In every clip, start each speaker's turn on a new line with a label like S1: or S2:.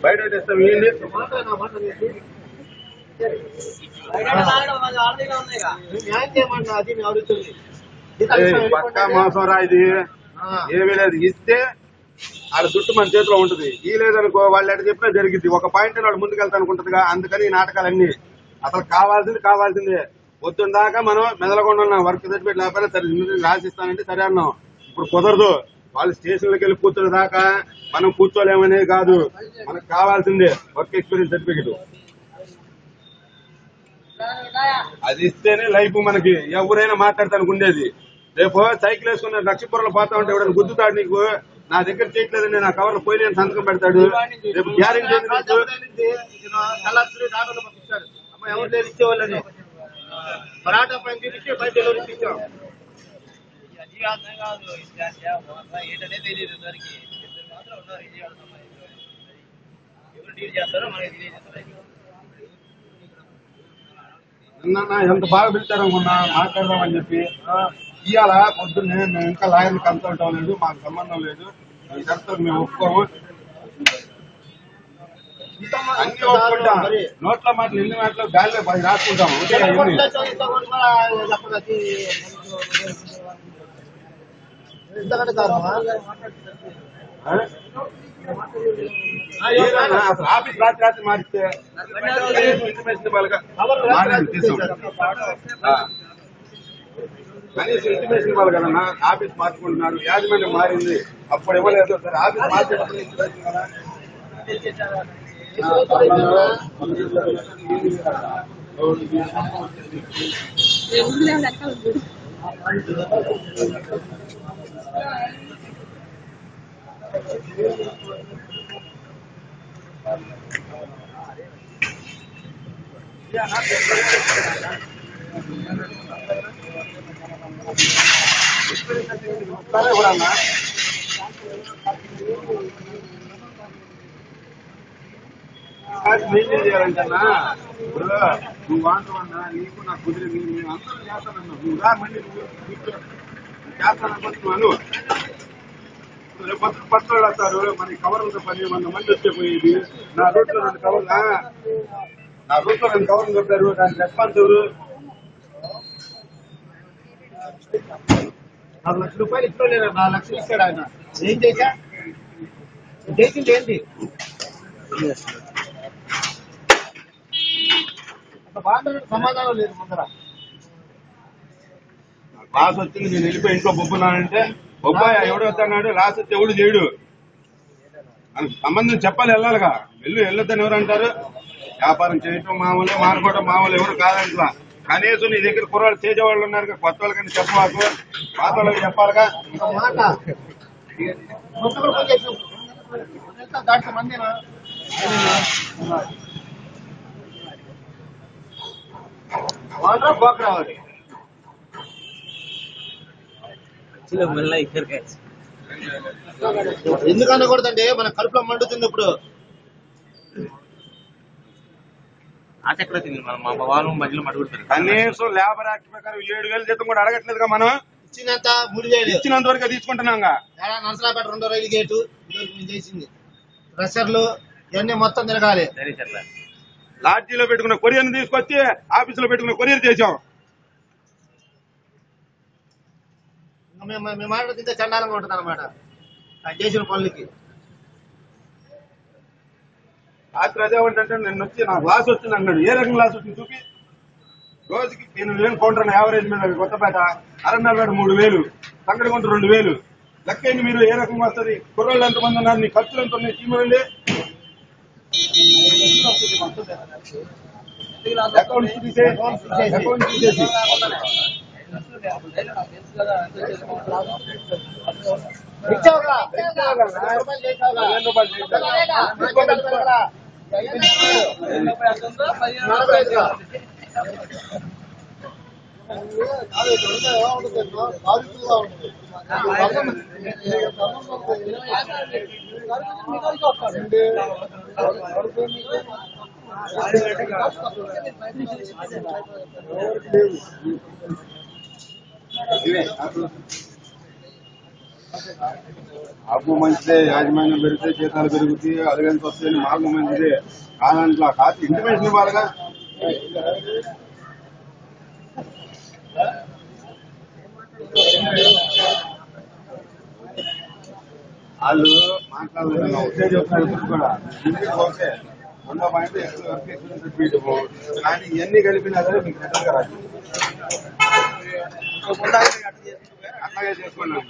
S1: బయట తెస్తాం ఏంటి పక్కా మోసం రా ఇది. ఏమీ లేదు, ఇస్తే వాళ్ళ చుట్టూ మన చేతిలో ఉంటుంది. ఈ లేదనుకో వాళ్ళు ఎక్కడ చెప్పినా జరిగింది. ఒక పాయింట్ వాడు ముందుకెళ్తా అనుకుంటుందిగా, అందుకని ఈ నాటకాలన్నీ. అసలు కావాల్సిందే పొద్దున్న దాకా మనం మెదలకుండా ఉన్నాం. వర్క్ సర్టిఫికేట్ లేకపోయినా సరే రాసిస్తానంటే సరే అన్నాం. ఇప్పుడు కుదరదు. వాళ్ళు స్టేషన్లకు వెళ్ళి కూర్చునే దాకా మనం కూర్చోలేమనేది కాదు, మనకు కావాల్సిందే వర్క్ ఎక్స్పీరియన్స్ సర్టిఫికేట్. అది ఇస్తేనే లైఫ్ మనకి. ఎవరైనా మాట్లాడతానికి ఉండేది. రేపు సైకిల్ వేసుకున్న లక్ష్మీపురంలో పోతా ఉంటే ఎవరైనా గుద్దుతాడు, నీకు నా దగ్గర చేయట్లేదండి నా కవర్లో పోయిన సంతకం పెడతాడు. రేపు గ్యారెంటీ ఎవరు లేదు ఇచ్చేవాళ్ళని పరాటా పైన ఇచ్చే బయట ఎవరు ఇచ్చాం. ఏంటనే తెలియదు అందరికి. మాత్రం ఉన్నారు విజయవాడ ఎవరు డీల్ చేస్తారో మనకి తెలియజేస్తారు. ఎంత బాగా పిలిచారనుకున్నా మాట్లాడదామని చెప్పి. ఇవాళ పొద్దున్నే మేము ఇంకా లాయర్ని కన్సల్ట్ అవ్వలేదు, మాకు సంబంధం లేదు, మేము ఒప్పుకోము. అన్ని ఒప్పుకుంటాం. నోట్ల మాటలు ఎన్ని మాటలు గాలిలో రాసుకుంటాం. అసలు ఆఫీస్ రాత్రి మారిస్తే కనీసం ఇంటిమేషన్ ఇవ్వాలి కదన్నా. ఆఫీస్ మార్చుకుంటున్నారు, యాజమాన్యం మారింది, అప్పుడు ఇవ్వలేదు. సరే ఆఫీస్ మార్చేటప్పుడు ఇంటిమేషన్ కదా. మెయింటైన్ చేయాలంటన్నా. ఇప్పుడు నువ్వు వాడుతున్నా నీకు నాకు కుదిరి మేము అందరూ చేస్తానన్నా. నువ్వు రా మళ్ళీ నువ్వు చేస్తాననుకుంటున్నాను. రేపు పత్రాలు వస్తారు, మన కవర్లతో 10 మంది వచ్చే పోయేది. నా రూట్లో 2 కవర్లు కొట్టారు. దానికి రెస్పాన్స్ ఎవరు? 4 లక్షల రూపాయలు ఇచ్చుకోలేదు. 4 లక్షలు ఇచ్చాడు ఆయన. ఏం చేసింది ఏంటి? సమాధానం లేదు. ముందర లాస్ వచ్చింది, నేను వెళ్ళిపోయి ఇంట్లో బొబ్బున్నానంటే బొబ్బాయి ఎవడు వద్దన్నాడు. లాస్ వచ్చి ఎవడు చేయడు. మనకు సంబంధం చెప్పాలి, వెళ్ళాలిగా. వెళ్ళొద్దని ఎవరు అంటారు? వ్యాపారం చేయటం మామూలు, మానుకోవడం మామూలు, ఎవరు కాదంట్లా. కనీసం నీ దగ్గర కుర్రాళ్ళు చేసేవాళ్ళు ఉన్నారు, కొత్త వాళ్ళకని చెప్పమాకు, పాత వాళ్ళకి చెప్పాలిగా. దాంట్లో మంది బాగా రావాలి. ఎందుకు అనకూడదండి? మన కడుపులో మండుతుంది ఇప్పుడు. కనీసం లేబర్ యాక్ట్ ప్రకారం 7,000 జీతం కూడా అడగట్లేదుగా. మనం ఇచ్చినంత 3,000 ఇచ్చినంత వరకు తీసుకుంటున్నాం. నర్సరాపేట 2వ రైలు గేటు చేసింది. ప్రెషర్లు ఇవన్నీ మొత్తం తిరగాలి. లాడ్జీలో పెట్టుకున్న కొరియర్ తీసుకొచ్చి ఆఫీసులో పెట్టుకున్న కొరియర్ చేసాం. మేము మాట్లాడుతుంటే చండాలంగా ఉంటుంది అనమాట చేసిన పనులకి. రాత్రి అదే ఏంటంటే నిన్న వచ్చి నాకు లాస్ వచ్చింది అన్నాడు. ఏ రకం లాస్ వచ్చింది చూపి. రోజుకి 8,000 కౌంటర్ యావరేజ్ మీద. కొత్తపేట అరణ్యాలపేట 3,000, సంగడిగుంట 2,000. లెక్కండి మీరు ఏ రకంగా వస్తుంది. కుర్రోళ్ళు ఎంతమంది ఉన్నారు, నీ ఖర్చులు ఎంత ఉన్నాయి టీములండి. అకౌంట్స్ తీసేసి మాకు మంచిదే, యాజమాన్యం పెరిగితే జీతాలు పెరుగుతాయి, అదిగంత వస్తాయని మాకు మంచిదే. కాదంట్లో కాదు ఇంటిమేషన్ ఇవ్వాలిగా. వాళ్ళు మాట్లాడలేదు, ఒకటే చెప్తున్నారు కూడా ఇంటికి పోతే 100 పాయింట్లు ఎక్కువ కానీ ఇవన్నీ కలిపినా సరే మీకు రిటర్న్ రాదు. అట్లాగే చేసుకున్నాం.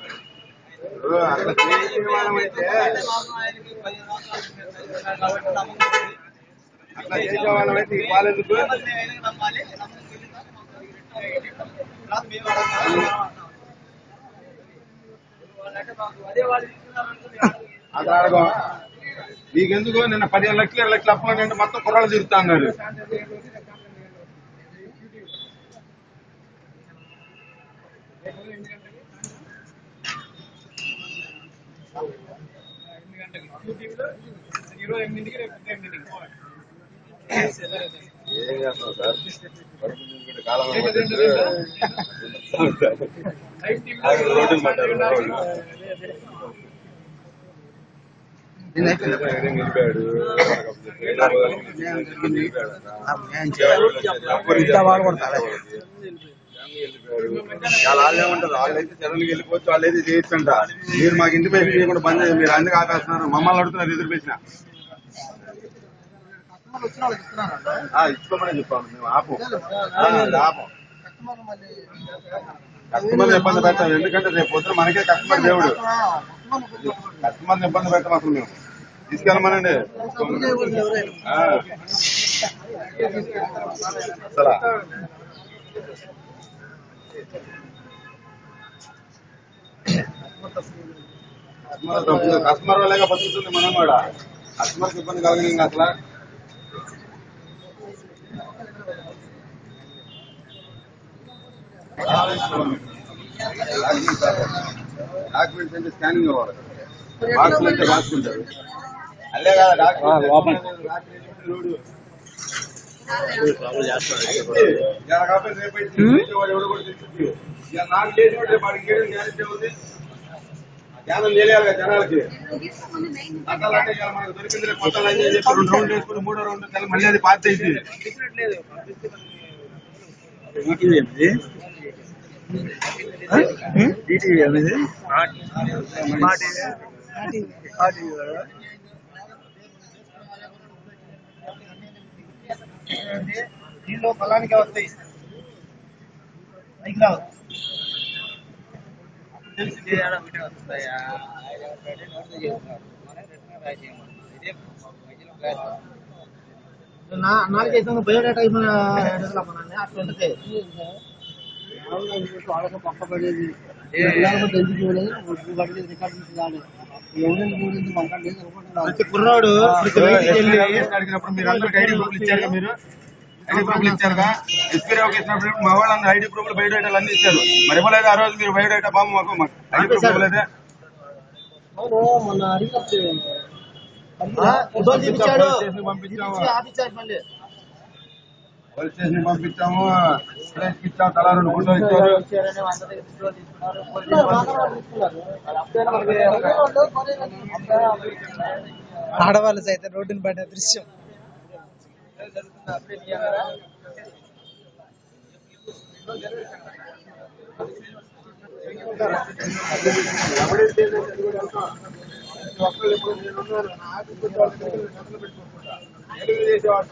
S1: అట్లా చేసే వాళ్ళమైతే ఈ కాలేజీకు అది అడగం. నీకెందుకు నిన్న 15 లక్షలు 20 లక్షలు అప్పులు అంటే మొత్తం కుర్రాళ్ళు తిరుగుతా అన్నారు. ఏం చేస్తాం సార్, కాలం రోడ్డు పడ్డారు. నిలిపాడు వాళ్ళు ఏమంటారు, వాళ్ళైతే జనానికి వెళ్ళిపోవచ్చు, వాళ్ళైతే చేయొచ్చంట. మీరు మాకు ఇంటిమేషన్ చేయకుండా బంద్ చేయండి, మీరు అందుకు ఆపేస్తున్నారు, మమ్మల్ని అడుగుతున్నారు రిజర్వేషన్. ఇచ్చుకోమని చెప్పాము, మేము ఆపం. కస్టమర్ని ఇబ్బంది పెట్టాం, ఎందుకంటే రేపు పొద్దున మనకే కస్టమర్ దేవుడు. కస్టమర్ని ఇబ్బంది పెట్టాం అసలు మేము. తీసుకెళ్ళమనండి అసలు కస్టమర్ వాళ్ళగా బతుకుతుంది మనం కూడా. కస్టమర్కి ఇబ్బంది కలగదు ఇంకా అసలు. డాక్యుమెంట్స్ అంటే స్కానింగ్ అవ్వాలి, బాక్సులు అంటే రాసుకుంటారు. అదే కదా డాక్యుమెంట్ నాకు చేసిన రేపు వాడికి చేయడం గ్యారెంటీ ఉంది. ధ్యానం తెలియాలి కదా జనాలకి. అట్టాలంటే మనకు దొరికింది రేపు కొత్త లైన్ చెప్పి 2 రౌండ్లు వేసుకుని 3వ రౌండ్ మళ్ళీ అది పార్టీ అయింది. దీనిలో ఫలానికి వస్తాయి పైకి రావు. నాలుగైతే బయోడేటా అట్లా ఉంటుంది. పక్క పడేది కుర్రాడు అడిగినప్పుడు మీరు అందరికి ఐడి ప్రూఫ్లు ఇచ్చారుగా, మీరు ఐడి ప్రూఫ్లు ఇచ్చారుగా. ఎస్పీ రావుకి ఇచ్చినప్పుడు మా వాళ్ళందరూ ఐడి ప్రూఫ్లు బయోడేటాలు అన్ని ఇచ్చారు. మరి ఇవ్వలేదు ఆ రోజు మీరు బయోడేటా బాబు మాకు ఐడి ప్రూఫ్ ఇవ్వలేదే. మొన్న అడిగినప్పుడు పోలీస్ స్టేషన్ పంపించాము, ఇచ్చాము, తలా 2 ఫోటోలు ఇచ్చారు.
S2: ఆడవాళ్ళు సైతం రోడ్డును పడిన దృశ్యం.
S1: చేసేవాడు